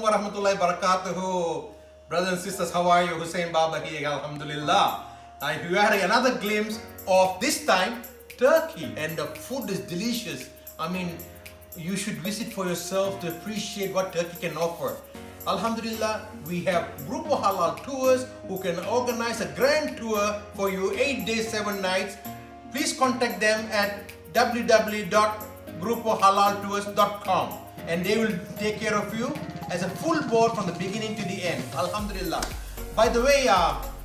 wa rahmatullahi wa barakatuhu. Brothers and sisters, how are you? Hussein Baba here, Alhamdulillah. You had another glimpse of, this time, Turkey. And the food is delicious. I mean, you should visit for yourself to appreciate what Turkey can offer. Alhamdulillah, we have Group of Halal Tours who can organize a grand tour for you, 8 days, 7 nights. Please contact them at www.groupohalaltours.com and they will take care of you as a full board from the beginning to the end. Alhamdulillah. By the way,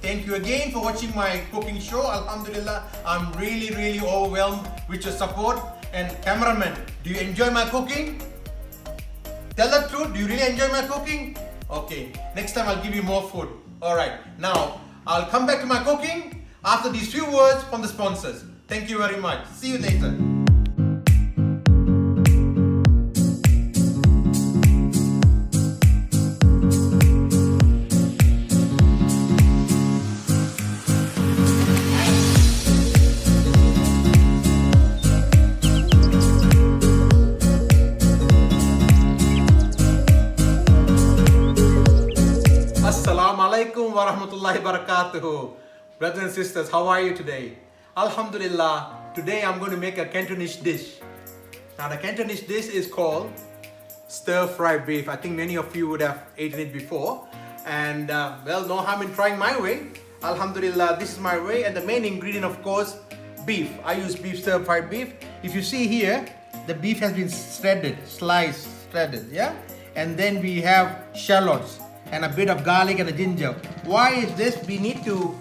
thank you again for watching my cooking show. Alhamdulillah, I'm really overwhelmed with your support. And cameraman, do you enjoy my cooking? Tell the truth, do you really enjoy my cooking? Okay, next time I'll give you more food. Alright, now I'll come back to my cooking after these few words from the sponsors. Thank you very much. See you later. Assalamu alaikum wa rahmatullahi wa barakatuhu. Brothers and sisters, how are you today? Alhamdulillah, today I'm going to make a Cantonese dish. Now the Cantonese dish is called stir-fried beef. I think many of you would have eaten it before. And well, no harm in trying my way. Alhamdulillah, this is my way. And the main ingredient, of course, beef. I use beef, stir-fried beef. If you see here, the beef has been shredded, sliced, shredded, yeah? And then we have shallots and a bit of garlic and a ginger. Why is this? We need to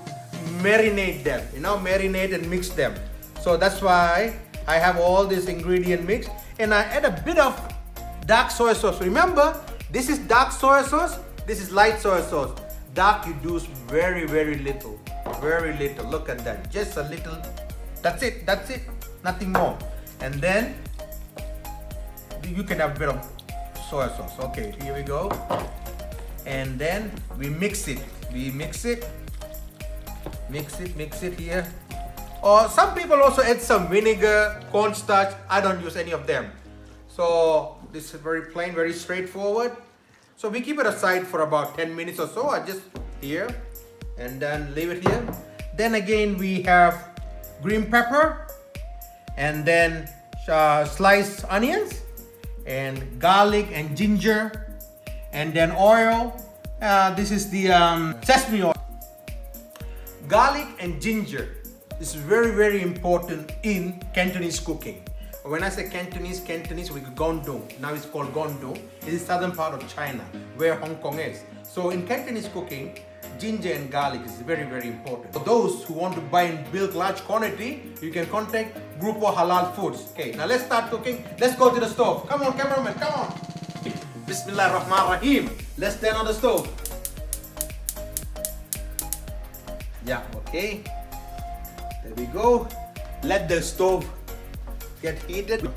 marinate them, marinate and mix them. So that's why I have all this ingredient mixed, and I add a bit of dark soy sauce. Remember, this is dark soy sauce, this is light soy sauce. Dark you do very little, look at that, just a little. That's it, nothing more. And then you can have a bit of soy sauce. Okay, here we go. And then we mix it here. Or some people also add some vinegar, cornstarch. I don't use any of them. So this is very plain, very straightforward. So we keep it aside for about 10 minutes or so. I just here and then leave it here. Then again we have green pepper and then sliced onions and garlic and ginger. And then oil, this is the sesame oil. Garlic and ginger is very important in Cantonese cooking. When I say Cantonese, we go Gondong. Now it's called Gondong. It is southern part of China, where Hong Kong is. So in Cantonese cooking, ginger and garlic is very important. For those who want to buy in bulk large quantity, you can contact Group of Halal Foods. Okay, now let's start cooking. Let's go to the stove. Come on, cameraman, come on. Bismillah ar-Rahman ar-Rahim. Let's stand on the stove. Yeah, okay. There we go. Let the stove get heated.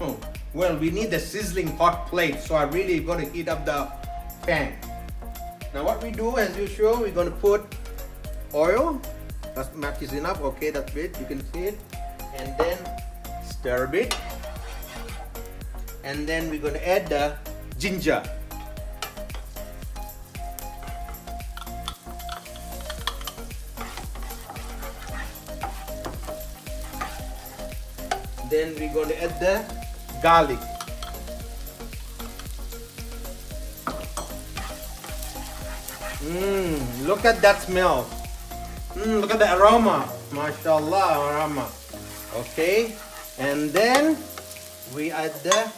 Well, we need the sizzling hot plate, so I really got to heat up the pan. Now what we do, as usual, we're going to put oil. That much is enough. Okay, that's it. You can see it. And then stir a bit. And then we're going to add the ginger. Then we're going to add the garlic. Look at that smell. Look at the aroma. MashaAllah, aroma. Okay, and then we add the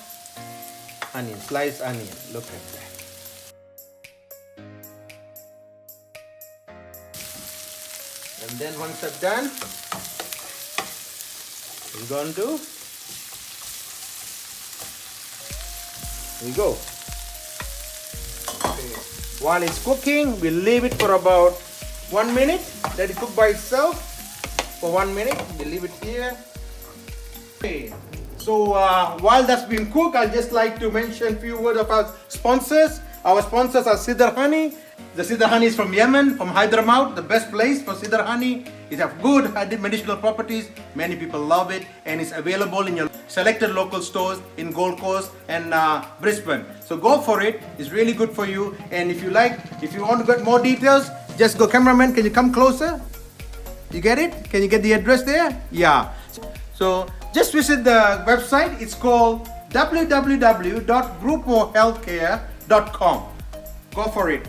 onion, sliced onion. Look at that. And then once that's done, we're going to, here we go. Okay. While it's cooking, we'll leave it for about 1 minute. Let it cook by itself for 1 minute. We'll leave it here. Okay. So while that's being cooked, I'd just like to mention a few words of our sponsors. Our sponsors are Sidr Honey. The Sidr Honey is from Yemen, from Hyderabad, the best place for Sidr Honey. It has good medicinal properties. Many people love it, and it's available in your selected local stores in Gold Coast and Brisbane. So go for it. It's really good for you. And if you want to get more details, just go. Cameraman, can you come closer? You get it? Can you get the address there? Yeah. So just visit the website. It's called www.grupohealthcare.com. Go for it.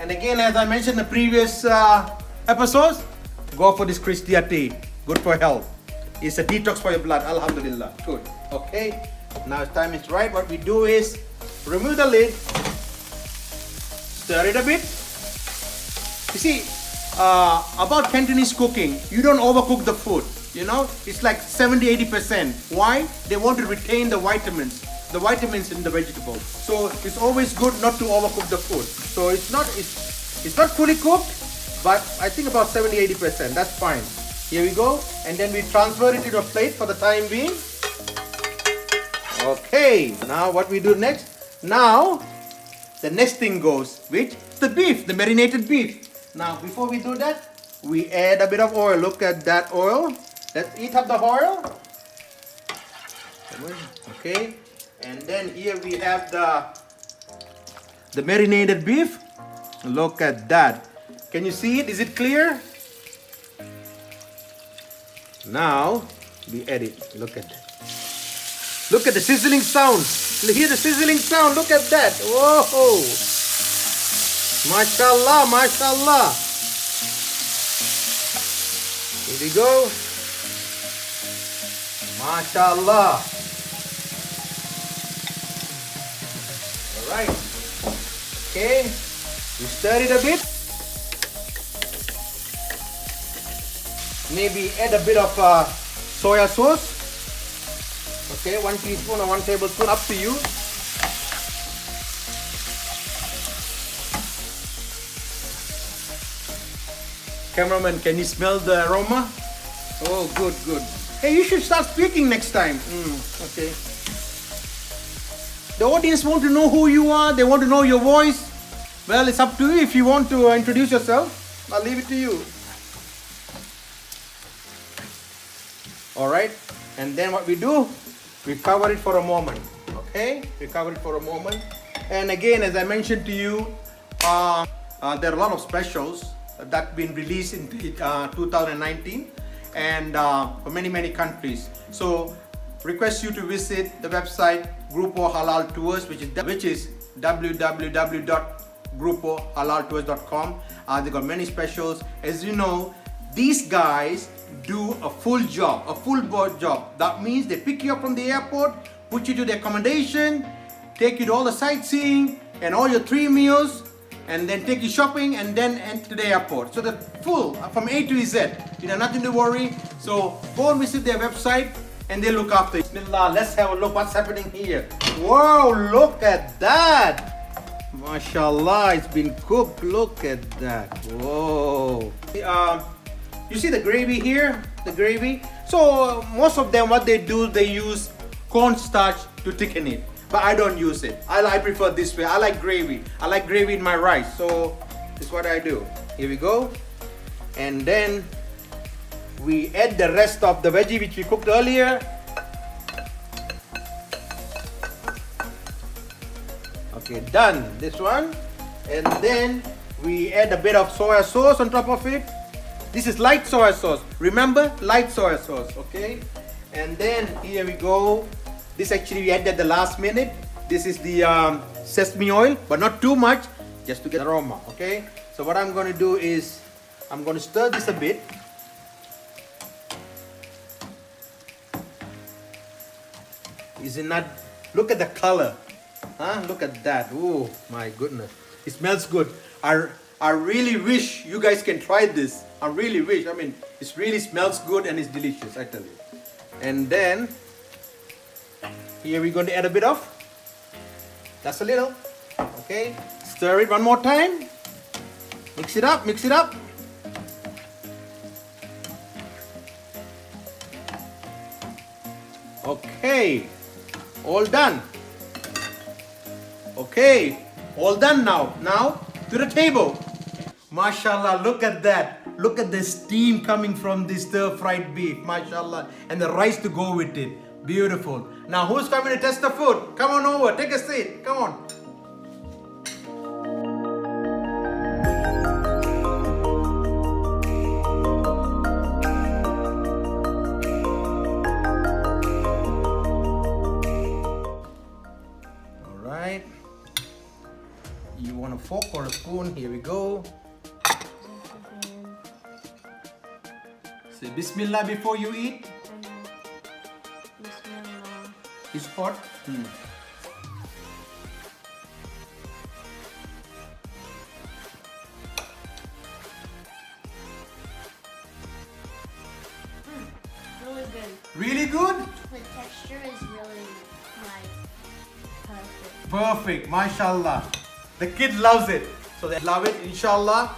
And again, as I mentioned in the previous episodes, go for this Christia tea. Good for health. It's a detox for your blood. Alhamdulillah. Good. Okay. Now time is right. What we do is remove the lid, stir it a bit. You see, about Cantonese cooking, you don't overcook the food. You know, it's like 70-80%. Why? They want to retain the vitamins in the vegetables. So it's always good not to overcook the food. So it's not fully cooked, but I think about 70-80%. That's fine. Here we go, and then we transfer it to a plate for the time being. Okay, now what we do next? Now the next thing goes, which is the beef, the marinated beef. Now before we do that, we add a bit of oil. Look at that oil. Let's heat up the oil. Okay, and then here we have the marinated beef. Look at that. Can you see it? Is it clear? Now we add it. Look at that. Look at the sizzling sound. Hear the sizzling sound. Look at that. Whoa! Mashallah, mashallah. Here we go. Mashallah. Alright. Okay. You stir it a bit. Maybe add a bit of soya sauce. Okay, 1 teaspoon or 1 tablespoon, up to you. Cameraman, can you smell the aroma? Oh, good, good. Hey, you should start speaking next time. Okay. The audience want to know who you are. They want to know your voice. Well, it's up to you if you want to introduce yourself. I'll leave it to you. Alright. And then what we do, we cover it for a moment. Okay? We cover it for a moment. And again, as I mentioned to you, there are a lot of specials that been released in 2019 and for many countries. So request you to visit the website Grupo Halal Tours, which is www.grupohalaltours.com. They got many specials. As you know, these guys do a full job, a full board job. That means they pick you up from the airport, put you to the accommodation, take you to all the sightseeing and all your 3 meals, and then take you shopping and then enter the airport. So the full, from A to Z. You have nothing to worry. So go and visit their website and they look after you. Bismillah, let's have a look what's happening here. Wow, look at that. MashaAllah, it's been cooked. Look at that. Whoa. You see the gravy here? The gravy? So most of them, what they do, they use cornstarch to thicken it. But I don't use it. I prefer this way. I like gravy. I like gravy in my rice. So this is what I do. Here we go. And then we add the rest of the veggie which we cooked earlier. Okay, done. This one. And then we add a bit of soya sauce on top of it. This is light soya sauce. Remember, light soya sauce. Okay. And then here we go. This actually we added at the last minute. This is the sesame oil, but not too much, just to get aroma. Okay. So what I'm going to do is I'm going to stir this a bit. Is it not? Look at the color. Huh? Look at that. Oh my goodness. It smells good. I really wish you guys can try this. I really wish. I mean, it really smells good and it's delicious, I tell you. And then here we're going to add a bit of. That's a little. Okay. Stir it one more time. Mix it up. Mix it up. Okay. All done. Okay, all done now. Now to the table. MashaAllah, look at that. Look at the steam coming from this stir-fried beef. MashaAllah. And the rice to go with it. Beautiful. Now who's coming to test the food? Come on over, take a seat. Come on. Alright. You want a fork or a spoon? Here we go. Say Bismillah before you eat. Bismillah. It's hot. Really good. Really good? The texture is really nice. Perfect. Perfect, mashallah. The kid loves it. So they love it, inshallah.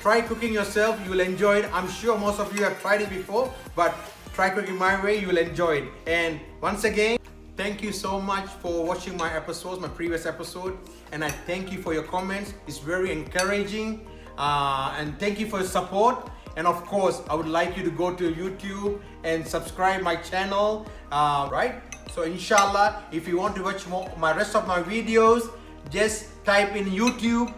Try cooking yourself, you will enjoy it. I'm sure most of you have tried it before, but try cooking my way, you will enjoy it. And once again, thank you so much for watching my episodes, my previous episode. And I thank you for your comments. It's very encouraging. And thank you for your support. And of course, I would like you to go to YouTube and subscribe my channel, right? So inshallah, if you want to watch my rest of my videos, just type in YouTube,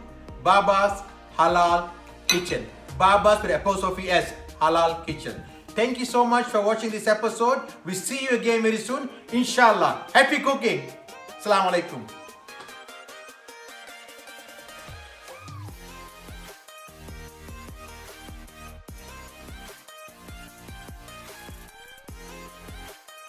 Baba's Halal Kitchen. Baba's with apostrophe S, Halal Kitchen. Thank you so much for watching this episode. We see you again very soon, inshallah. Happy cooking. Assalamu alaikum.